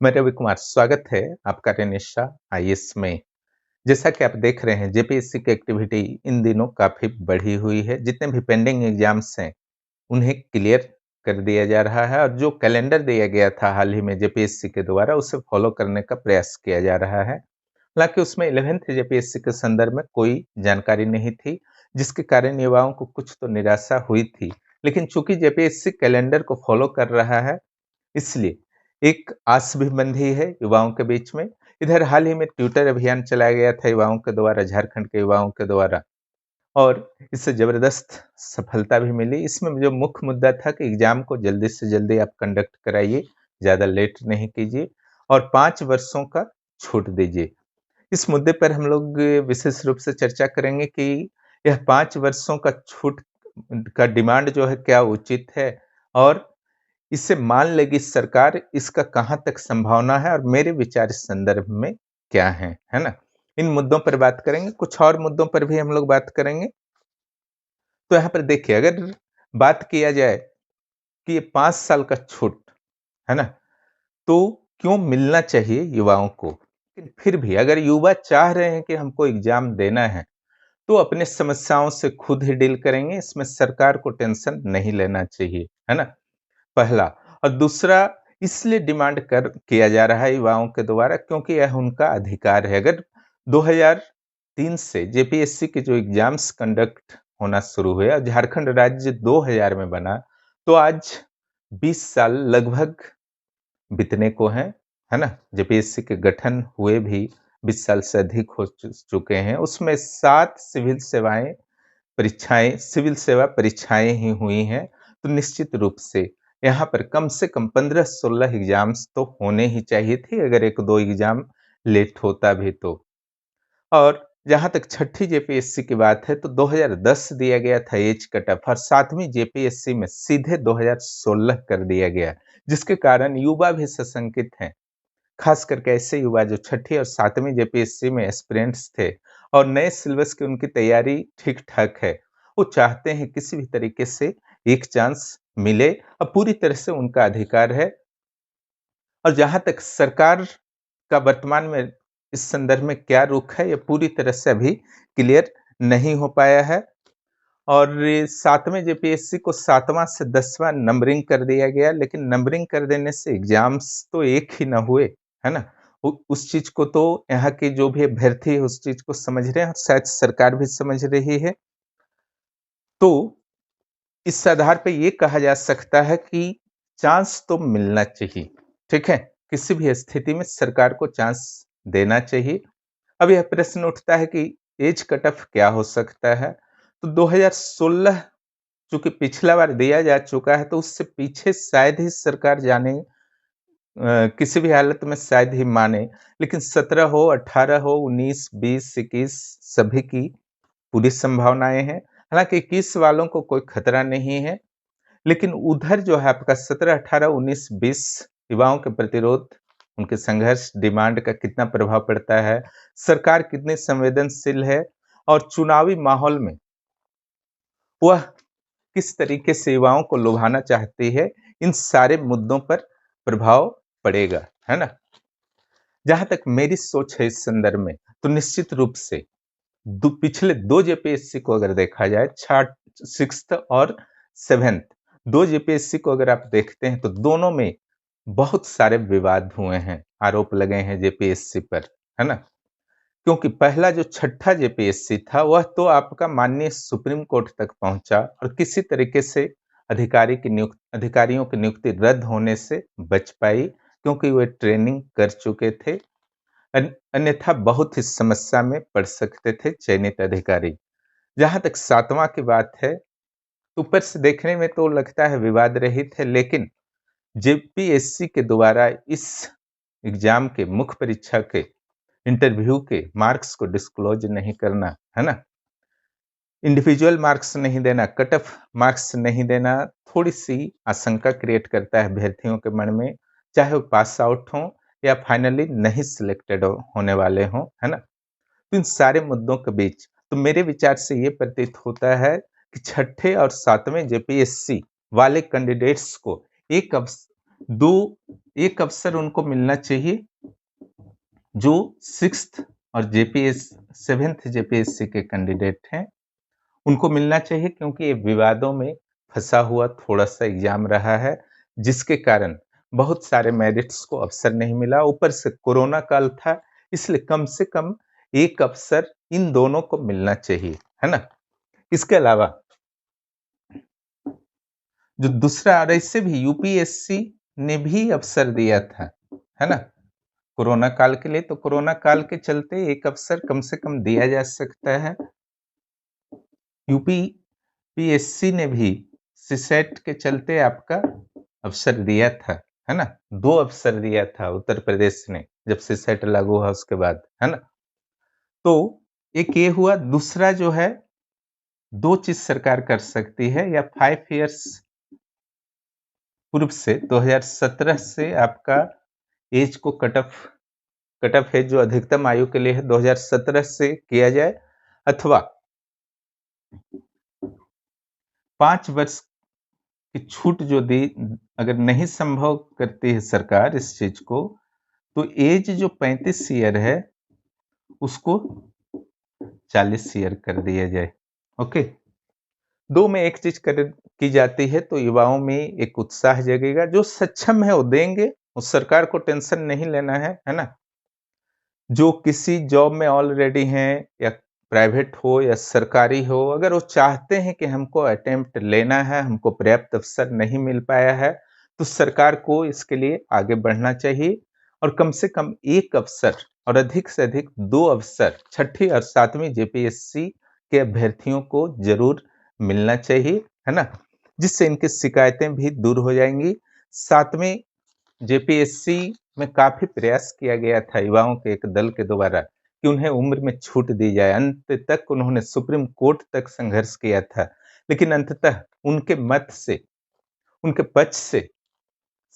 मैं रवि कुमार, स्वागत है आपका रेनिशा आईएएस में। जैसा कि आप देख रहे हैं, जेपीएससी की एक्टिविटी इन दिनों काफ़ी बढ़ी हुई है। जितने भी पेंडिंग एग्ज़ाम्स हैं, उन्हें क्लियर कर दिया जा रहा है और जो कैलेंडर दिया गया था हाल ही में जेपीएससी के द्वारा, उसे फॉलो करने का प्रयास किया जा रहा है। हालाँकि उसमें 11th जेपीएससी के संदर्भ में कोई जानकारी नहीं थी, जिसके कारण युवाओं को कुछ तो निराशा हुई थी। लेकिन चूँकि जेपीएससी कैलेंडर को फॉलो कर रहा है, इसलिए एक आस भी बंधी है युवाओं के बीच में। इधर हाल ही में ट्विटर अभियान चलाया गया था युवाओं के द्वारा, झारखंड के युवाओं के द्वारा, और इससे ज़बरदस्त सफलता भी मिली। इसमें जो मुख्य मुद्दा था कि एग्ज़ाम को जल्दी से जल्दी आप कंडक्ट कराइए, ज़्यादा लेट नहीं कीजिए और 5 वर्षों का छूट दीजिए। इस मुद्दे पर हम लोग विशेष रूप से चर्चा करेंगे कि यह 5 वर्षों का छूट का डिमांड जो है क्या उचित है और इसे मान लेगी सरकार, इसका कहाँ तक संभावना है और मेरे विचार इस संदर्भ में क्या है ना? इन मुद्दों पर बात करेंगे, कुछ और मुद्दों पर भी हम लोग बात करेंगे। तो यहाँ पर देखिए, अगर बात किया जाए कि ये 5 साल का छूट, है ना? तो क्यों मिलना चाहिए युवाओं को? लेकिन फिर भी अगर युवा चाह रहे हैं कि हमको एग्ज़ाम देना है, तो अपने समस्याओं से खुद ही डील करेंगे, इसमें सरकार को टेंशन नहीं लेना चाहिए, है ना? पहला। और दूसरा, इसलिए डिमांड कर किया जा रहा है युवाओं के द्वारा क्योंकि यह उनका अधिकार है। अगर 2003 से जेपीएससी के जो एग्जाम्स कंडक्ट होना शुरू हुए और झारखंड राज्य 2000 में बना, तो आज 20 साल लगभग बीतने को हैं, है ना? जेपीएससी के गठन हुए भी 20 साल से अधिक हो चुके हैं। उसमें 7 सिविल सेवा परीक्षाएं ही हुई हैं। तो निश्चित रूप से यहाँ पर कम से कम 15-16 एग्जाम्स तो होने ही चाहिए थे, अगर 1-2 एग्जाम लेट होता भी तो। और जहाँ तक छठी जेपीएससी की बात है, तो 2010 दिया गया था एज कट ऑफ और 7वीं जेपीएससी में सीधे 2016 कर दिया गया, जिसके कारण युवा भी सशंकित हैं। खास करके ऐसे युवा जो छठी और 7वीं जेपीएससी में एस्पिरेंट्स थे और नए सिलेबस की उनकी तैयारी ठीक-ठाक है। वो चाहते हैं किसी भी तरीके से एक चांस मिले और पूरी तरह से उनका अधिकार है। और जहाँ तक सरकार का वर्तमान में इस संदर्भ में क्या रुख है, ये पूरी तरह से अभी क्लियर नहीं हो पाया है। और 7वें जेपीएससी को 7वां से 10वां नंबरिंग कर दिया गया, लेकिन नंबरिंग कर देने से एग्जाम्स तो एक ही ना हुए, है ना? उस चीज को तो यहाँ के जो भी अभ्यर्थी है उस चीज को समझ रहे हैं और शायद सरकार भी समझ रही है। तो इस आधार पे ये कहा जा सकता है कि चांस तो मिलना चाहिए, ठीक है? किसी भी स्थिति में सरकार को चांस देना चाहिए। अब यह प्रश्न उठता है कि एज कट ऑफ क्या हो सकता है? तो 2016 चूंकि पिछला बार दिया जा चुका है, तो उससे पीछे शायद ही सरकार जाने, किसी भी हालत में शायद ही माने। लेकिन 17 हो, 18 हो, 19, 20, 21 सभी की पूरी संभावनाएं हैं। हालांकि 21 वालों को कोई खतरा नहीं है, लेकिन उधर जो है आपका 17, 18, 19, 20 युवाओं के प्रतिरोध, उनके संघर्ष, डिमांड का कितना प्रभाव पड़ता है, सरकार कितनी संवेदनशील है और चुनावी माहौल में वह किस तरीके से युवाओं को लुभाना चाहती है, इन सारे मुद्दों पर प्रभाव पड़ेगा, है ना? जहां तक मेरी सोच है इस संदर्भ में, तो निश्चित रूप से पिछले 2 जेपीएससी को अगर देखा जाए, 6th और 7th, 2 जेपीएससी को अगर आप देखते हैं, तो दोनों में बहुत सारे विवाद हुए हैं, आरोप लगे हैं जेपीएससी पर, है ना? क्योंकि पहला जो छठा जेपीएससी था, वह तो आपका माननीय सुप्रीम कोर्ट तक पहुंचा और किसी तरीके से अधिकारियों की नियुक्ति रद्द होने से बच पाई, क्योंकि वे ट्रेनिंग कर चुके थे। अन्यथा बहुत ही समस्या में पड़ सकते थे चयनित अधिकारी। जहां तक 7वां की बात है, ऊपर से देखने में तो लगता है विवाद रहित है, लेकिन जेपीएससी के द्वारा इस एग्जाम के मुख्य परीक्षा के इंटरव्यू के मार्क्स को डिस्क्लोज नहीं करना, है ना? इंडिविजुअल मार्क्स नहीं देना, कट ऑफ मार्क्स नहीं देना, थोड़ी सी आशंका क्रिएट करता है अभ्यर्थियों के मन में, चाहे वो पास आउट हो या फाइनली नहीं सिलेक्टेड होने वाले हों, है ना? तो इन सारे मुद्दों के बीच तो मेरे विचार से ये प्रतीत होता है कि छठे और 7वें जेपीएससी वाले कैंडिडेट्स को एक एक अवसर उनको मिलना चाहिए जो 6th और जेपीएस 7th जेपीएससी के कैंडिडेट हैं, उनको मिलना चाहिए, क्योंकि ये विवादों में फंसा हुआ थोड़ा-सा एग्जाम रहा है, जिसके कारण बहुत सारे मेरिट्स को अवसर नहीं मिला। ऊपर से कोरोना काल था, इसलिए कम से कम एक अवसर इन दोनों को मिलना चाहिए, है ना? इसके अलावा जो दूसरा, और इससे भी यूपीएससी ने भी अवसर दिया था, है ना? कोरोना काल के लिए, तो कोरोना काल के चलते एक अवसर कम से कम दिया जा सकता है। यूपीपीएससी ने भी सीसेट के चलते आपका अवसर दिया था, है ना? 2 अवसर दिया था उत्तर प्रदेश ने, जब सीसेट लागू हुआ उसके बाद, है ना? तो एक ये हुआ। दूसरा जो है, 2 चीज सरकार कर सकती है, या 5 इयर्स पूर्व से 2017 से आपका एज को कट ऑफ एज जो अधिकतम आयु के लिए है 2017 से किया जाए, अथवा 5 वर्ष की छूट जो दी, अगर नहीं संभव करती है सरकार इस चीज को, तो एज जो 35 ईयर है उसको 40 ईयर कर दिया जाए। ओके, 2 में एक चीज की जाती है तो युवाओं में एक उत्साह जगेगा। जो सक्षम है वो देंगे, उस सरकार को टेंशन नहीं लेना है ना? जो किसी जॉब में ऑलरेडी हैं, या प्राइवेट हो या सरकारी हो, अगर वो चाहते हैं कि हमको अटेम्प्ट लेना है, हमको पर्याप्त अवसर नहीं मिल पाया है, तो सरकार को इसके लिए आगे बढ़ना चाहिए, और कम से कम एक अवसर और अधिक से अधिक 2 अवसर 6ठी और 7वीं जेपीएससी के अभ्यर्थियों को जरूर मिलना चाहिए, है ना? जिससे इनकी शिकायतें भी दूर हो जाएंगी। 7वीं जेपीएससी में काफी प्रयास किया गया था युवाओं के एक दल के द्वारा कि उन्हें उम्र में छूट दी जाए। अंत तक उन्होंने सुप्रीम कोर्ट तक संघर्ष किया था, लेकिन अंततः उनके मत से, उनके पक्ष से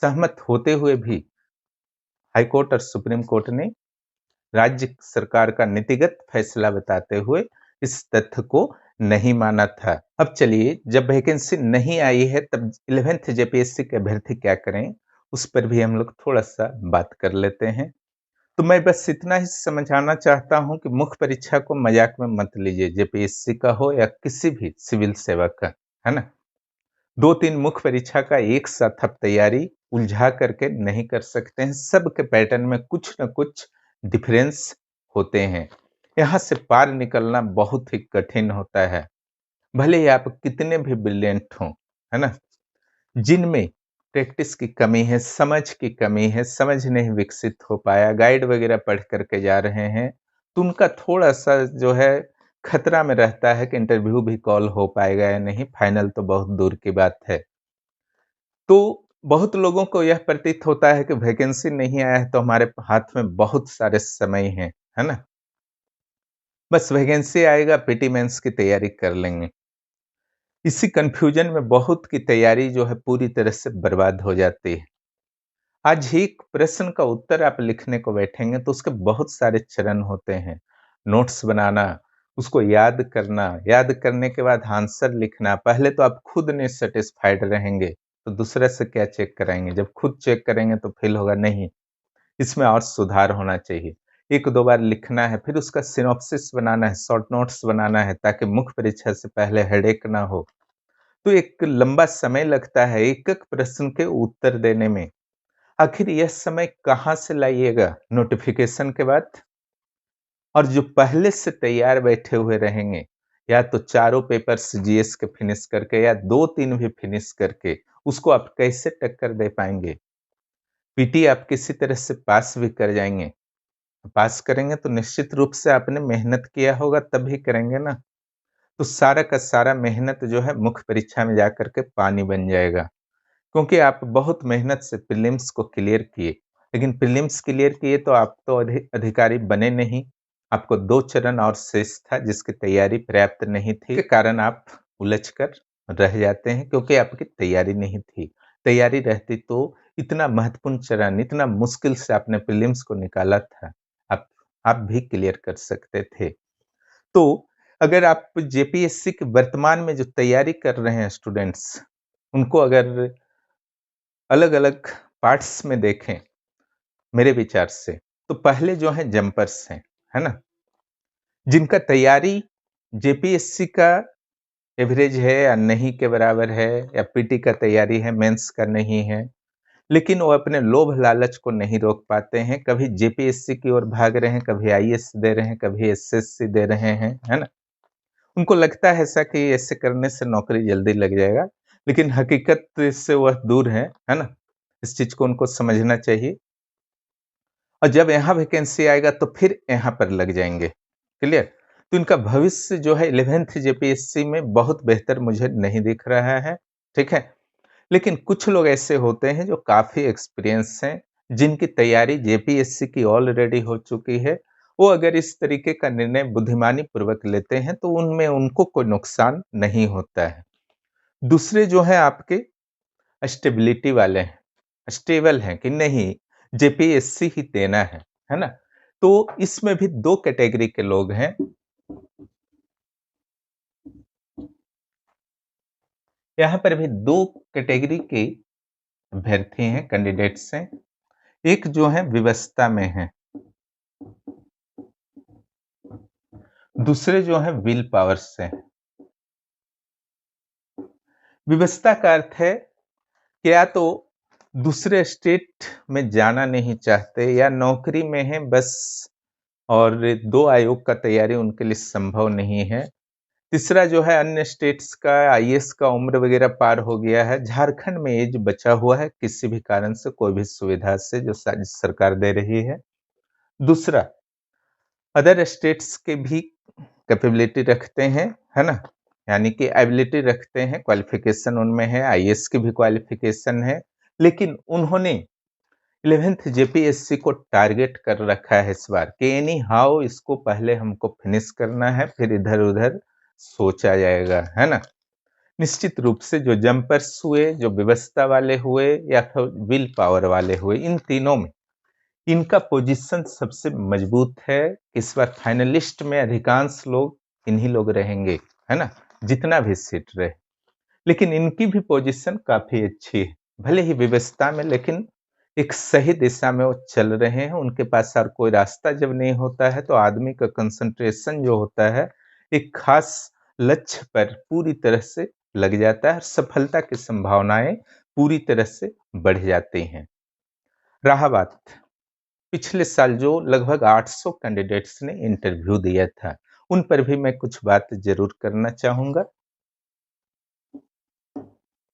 सहमत होते हुए भी हाईकोर्ट और सुप्रीम कोर्ट ने राज्य सरकार का नीतिगत फैसला बताते हुए इस तथ्य को नहीं माना था। अब चलिए, जब वैकेंसी नहीं आई है तब 11th जेपीएससी के अभ्यर्थी क्या करें, उस पर भी हम लोग थोड़ा सा बात कर लेते हैं। तो मैं बस इतना ही समझाना चाहता हूं कि मुख्य परीक्षा को मजाक में मत लीजिए, जेपीएससी का हो या किसी भी सिविल सेवा का, है ना? 2-3 मुख्य परीक्षा का एक साथ आप तैयारी उलझा करके नहीं कर सकते हैं। सबके पैटर्न में कुछ न कुछ डिफरेंस होते हैं। यहाँ से पार निकलना बहुत ही कठिन होता है, भले ही आप कितने भी ब्रिलियंट हों, है ना? जिनमें प्रैक्टिस की कमी है, समझ की कमी है, समझ नहीं विकसित हो पाया, गाइड वगैरह पढ़ करके जा रहे हैं, तो उनका थोड़ा-सा जो है खतरा में रहता है कि इंटरव्यू भी कॉल हो पाएगा या नहीं, फाइनल तो बहुत दूर की बात है। तो बहुत लोगों को यह प्रतीत होता है कि वैकेंसी नहीं आया है तो हमारे हाथ में बहुत सारे समय हैं, है ना? बस वैकेंसी आएगा, पीटी मेंस की तैयारी कर लेंगे। इसी कन्फ्यूजन में बहुत की तैयारी जो है पूरी तरह से बर्बाद हो जाती है। आज एक प्रश्न का उत्तर आप लिखने को बैठेंगे तो उसके बहुत सारे चरण होते हैं। नोट्स बनाना, उसको याद करना, याद करने के बाद आंसर लिखना। पहले तो आप खुद नहीं सेटिस्फाइड रहेंगे, तो दूसरे से क्या चेक कराएंगे? जब खुद चेक करेंगे तो फील होगा नहीं, इसमें और सुधार होना चाहिए। 1-2 बार लिखना है, फिर उसका सिनॉप्सिस बनाना है, शॉर्ट नोट्स बनाना है, ताकि मुख्य परीक्षा से पहले हेडेक ना हो। तो एक लंबा समय लगता है एक-एक प्रश्न के उत्तर देने में। आखिर यह समय कहाँ से लाइएगा? नोटिफिकेशन के बाद? और जो पहले से तैयार बैठे हुए रहेंगे, या तो चारों पेपर्स जीएस के फिनिश करके या 2-3 भी फिनिश करके, उसको आप कैसे टक्कर दे पाएंगे? पीटी आप किसी तरह से पास भी कर जाएंगे। पास करेंगे तो निश्चित रूप से आपने मेहनत किया होगा तभी करेंगे ना। तो सारा का सारा मेहनत जो है मुख्य परीक्षा में जाकर के पानी बन जाएगा, क्योंकि आप बहुत मेहनत से प्रीलिम्स को क्लियर किए, लेकिन प्रीलिम्स क्लियर किए तो आप तो अधिकारी बने नहीं। आपको 2 चरण और शेष था, जिसकी तैयारी पर्याप्त नहीं थी, के कारण आप उलझकर रह जाते हैं, क्योंकि आपकी तैयारी नहीं थी। तैयारी रहती तो इतना महत्वपूर्ण चरण, इतना मुश्किल से आपने प्रीलिम्स को निकाला था, आप आप भी क्लियर कर सकते थे। तो अगर आप जेपीएससी की वर्तमान में जो तैयारी कर रहे हैं स्टूडेंट्स, उनको अगर अलग-अलग पार्ट्स में देखें मेरे विचार से, तो पहले जो है जंपर्स हैं, है ना? जिनका तैयारी जेपीएससी का एवरेज है या नहीं के बराबर है, या पीटी का तैयारी है, मेंस का नहीं है, लेकिन वो अपने लोभ लालच को नहीं रोक पाते हैं। कभी जेपीएससी की ओर भाग रहे हैं, कभी आईएएस दे रहे हैं, कभी एसएससी दे रहे हैं, है ना? उनको लगता है ऐसा कि ऐसे करने से नौकरी जल्दी लग जाएगा, लेकिन हकीकत से वह दूर है ना? इस चीज को उनको समझना चाहिए। और जब यहाँ वैकेंसी आएगा तो फिर यहाँ पर लग जाएंगे। क्लियर? तो इनका भविष्य जो है 11th जेपीएससी में बहुत बेहतर मुझे नहीं दिख रहा है। ठीक है? लेकिन कुछ लोग ऐसे होते हैं जो काफी एक्सपीरियंस हैं, जिनकी तैयारी जेपीएससी की ऑलरेडी हो चुकी है। वो अगर इस तरीके का निर्णय बुद्धिमानी पूर्वक लेते हैं तो उनमें उनको कोई नुकसान नहीं होता है। दूसरे जो है आपके स्टेबिलिटी वाले हैं, स्टेबल हैं कि नहीं जेपीएससी ही देना है ना? तो इसमें भी दो कैटेगरी के लोग हैं। यहाँ पर भी दो कैटेगरी के अभ्यर्थी हैं, कैंडिडेट्स हैं। एक जो है व्यवस्था में है, दूसरे जो है विल पावर से हैं। व्यवस्था का अर्थ है कि या तो दूसरे स्टेट में जाना नहीं चाहते या नौकरी में है बस, और दो आयोग का तैयारी उनके लिए संभव नहीं है। तीसरा जो है अन्य स्टेट्स का आईएएस का उम्र वगैरह पार हो गया है, झारखंड में एज बचा हुआ है किसी भी कारण से, कोई भी सुविधा से जो सरकार दे रही है। दूसरा अदर स्टेट्स के भी कैपेबिलिटी रखते हैं, है ना? यानी कि एबिलिटी रखते हैं, क्वालिफिकेशन उनमें है, आईएएस की भी क्वालिफिकेशन है, लेकिन उन्होंने 11th जेपीएससी को टारगेट कर रखा है इस बार कि एनी हाउ इसको पहले हमको फिनिश करना है, फिर इधर उधर सोचा जाएगा, है ना? निश्चित रूप से जो जंपर्स हुए, जो व्यवस्था वाले हुए या फिर विल पावर वाले हुए, इन तीनों में इनका पोजीशन सबसे मजबूत है। इस बार फाइनलिस्ट में अधिकांश लोग इन्हीं लोग रहेंगे, है ना? जितना भी सीट रहे, लेकिन इनकी भी पोजीशन काफी अच्छी है, भले ही व्यवस्था में, लेकिन एक सही दिशा में वो चल रहे हैं। उनके पास और कोई रास्ता जब नहीं होता है तो आदमी का कंसंट्रेशन जो होता है एक खास लक्ष्य पर पूरी तरह से लग जाता है, सफलता की संभावनाएं पूरी तरह से बढ़ जाती हैं। रहा बात पिछले साल जो लगभग 800 कैंडिडेट्स ने इंटरव्यू दिया था, उन पर भी मैं कुछ बात जरूर करना चाहूंगा।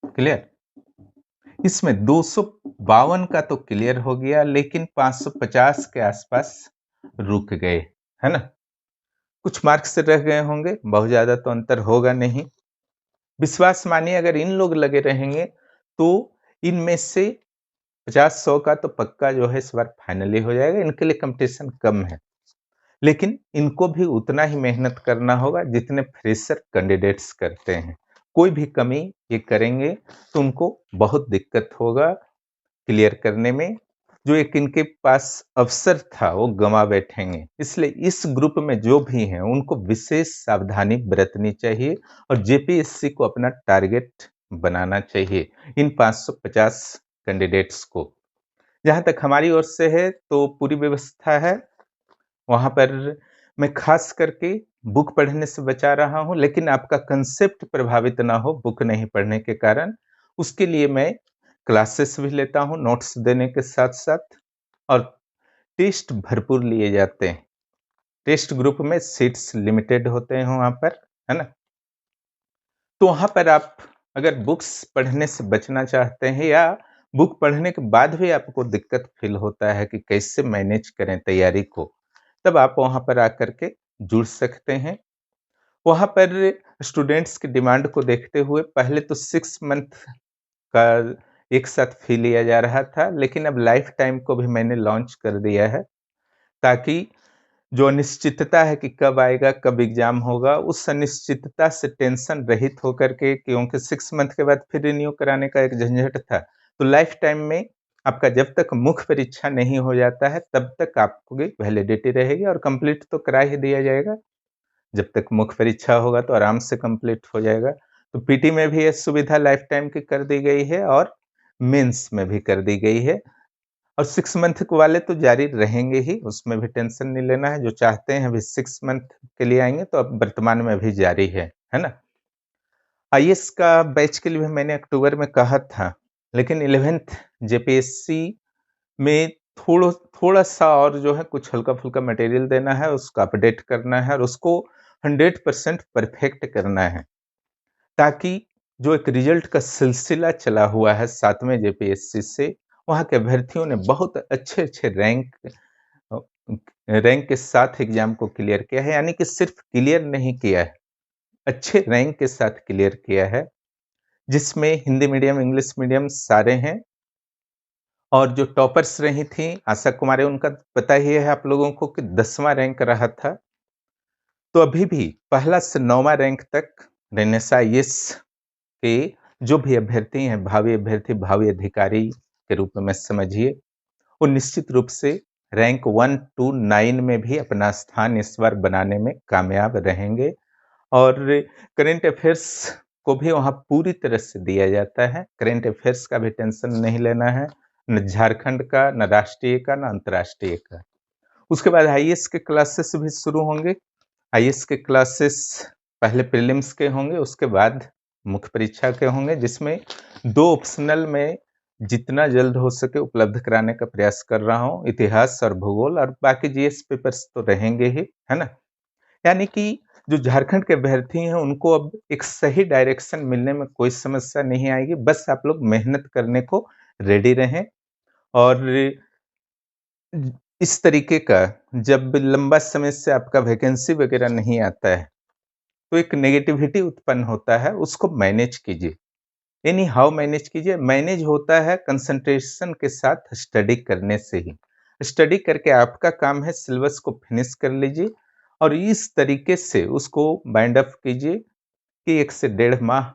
क्लियर? इसमें 252 का तो क्लियर हो गया, लेकिन 550 के आसपास रुक गए, है ना? कुछ मार्क्स रह गए होंगे, बहुत ज्यादा तो अंतर होगा नहीं। विश्वास मानिए अगर इन लोग लगे रहेंगे तो इनमें से 50-100 का तो पक्का जो है इस बार फाइनली हो जाएगा। इनके लिए कंपटीशन कम है, लेकिन इनको भी उतना ही मेहनत करना होगा जितने फ्रेशर कैंडिडेट्स करते हैं। कोई भी कमी ये करेंगे तो उनको बहुत दिक्कत होगा क्लियर करने में। जो एक इनके पास अवसर था वो गंवा बैठेंगे। इसलिए इस ग्रुप में जो भी हैं उनको विशेष सावधानी बरतनी चाहिए और जेपीएससी को अपना टारगेट बनाना चाहिए इन 550 कैंडिडेट्स को। जहां तक हमारी ओर से है तो पूरी व्यवस्था है वहां पर। मैं खास करके बुक पढ़ने से बचा रहा हूं, लेकिन आपका कंसेप्ट प्रभावित ना हो बुक नहीं पढ़ने के कारण, उसके लिए मैं क्लासेस भी लेता हूं नोट्स देने के साथ साथ, और टेस्ट भरपूर लिए जाते हैं। टेस्ट ग्रुप में सीट्स लिमिटेड होते हैं वहां पर, है ना? तो वहां पर आप अगर बुक्स पढ़ने से बचना चाहते हैं या बुक पढ़ने के बाद भी आपको दिक्कत फील होता है कि कैसे मैनेज करें तैयारी को, तब आप वहां पर आकर के जुड़ सकते हैं। वहां पर स्टूडेंट्स की डिमांड को देखते हुए पहले तो 6 मंथ का एक साथ फी लिया जा रहा था, लेकिन अब लाइफ टाइम को भी मैंने लॉन्च कर दिया है, ताकि जो अनिश्चितता है कि कब आएगा, कब एग्जाम होगा, उस अनिश्चितता से टेंशन रहित होकर के, क्योंकि 6 मंथ के बाद फिर रिन्यू कराने का एक झंझट था, तो लाइफ टाइम में आपका जब तक मुख्य परीक्षा नहीं हो जाता है तब तक आपको वैलिडिटी रहेगी, और कंप्लीट तो करा ही दिया जाएगा। जब तक मुख्य परीक्षा होगा तो आराम से कंप्लीट हो जाएगा। तो पीटी में भी ये सुविधा लाइफ टाइम की कर दी गई है, और मेंस में भी कर दी गई है और 6 मंथ वाले तो जारी रहेंगे ही, उसमें भी टेंशन नहीं लेना है। जो चाहते हैं अभी 6 मंथ के लिए आएँगे तो अब वर्तमान में अभी जारी है ना? आईएएस का बैच के लिए भी मैंने अक्टूबर में कहा था, लेकिन 11th जेपीएससी में थोड़ा-सा और जो है कुछ हल्का-फुल्का मटेरियल देना है, उसको अपडेट करना है और उसको 100% परफेक्ट करना है, ताकि जो एक रिजल्ट का सिलसिला चला हुआ है 7वें जेपीएससी से, वहाँ के अभ्यर्थियों ने बहुत अच्छे-अच्छे अ, रैंक के साथ एग्ज़ाम को क्लियर किया है, यानी कि सिर्फ क्लियर नहीं किया है, अच्छे रैंक के साथ क्लियर किया है, जिसमें हिंदी मीडियम, इंग्लिश मीडियम सारे हैं। और जो टॉपर्स रही थीं आशा कुमारी, उनका पता ही है आप लोगों को कि 10वां रैंक रहा था। तो अभी भी पहला से 9वां रैंक तक रेनेसां आईएएस के जो भी अभ्यर्थी हैं, भावी अधिकारी के रूप में समझिए, वो निश्चित रूप से रैंक 1 टू 9 में भी अपना स्थान इस बार बनाने में कामयाब रहेंगे और करंट अफेयर्स को भी वहाँ पूरी तरह से दिया जाता है। करंट अफेयर्स का भी टेंशन नहीं लेना है, न झारखंड का, न राष्ट्रीय का, न अंतर्राष्ट्रीय का। उसके बाद आईएएस के क्लासेस भी शुरू होंगे। आईएएस के क्लासेस पहले प्रीलिम्स के होंगे, उसके बाद मुख्य परीक्षा के होंगे, जिसमें 2 ऑप्शनल में जितना जल्द हो सके उपलब्ध कराने का प्रयास कर रहा हूँ, इतिहास और भूगोल, और बाकी जीएस पेपर्स तो रहेंगे ही, है ना? यानी कि जो झारखंड के अभ्यर्थी हैं, उनको अब एक सही डायरेक्शन मिलने में कोई समस्या नहीं आएगी, बस आप लोग मेहनत करने को रेडी रहें। और इस तरीके का जब लंबा समय से आपका वैकेंसी वगैरह नहीं आता है, तो एक नेगेटिविटी उत्पन्न होता है, उसको मैनेज कीजिए। एनी हाउ मैनेज कीजिए। मैनेज होता है कंसंट्रेशन के साथ स्टडी करने से ही। स्टडी करके आपका काम है सिलेबस को फिनिश कर लीजिए और इस तरीके से उसको बाइंड अप कीजिए कि 1 से 1.5 माह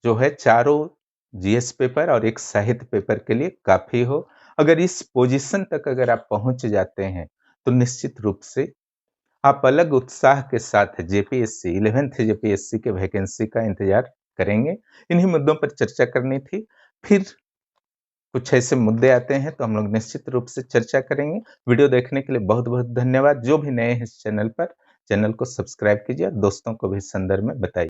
जो है चारों जीएस पेपर और एक साहित्य पेपर के लिए काफ़ी हो। अगर इस पोज़ीशन तक अगर आप पहुँच जाते हैं, तो निश्चित रूप से आप अलग उत्साह के साथ जेपीएससी 11th जेपीएससी के वैकेंसी का इंतज़ार करेंगे। इन्हीं मुद्दों पर चर्चा करनी थी। फिर कुछ ऐसे मुद्दे आते हैं तो हम लोग निश्चित रूप से चर्चा करेंगे। वीडियो देखने के लिए बहुत-बहुत धन्यवाद। जो भी नए हैं इस चैनल पर, चैनल को सब्सक्राइब कीजिए और दोस्तों को भी इस संदर्भ में बताइए।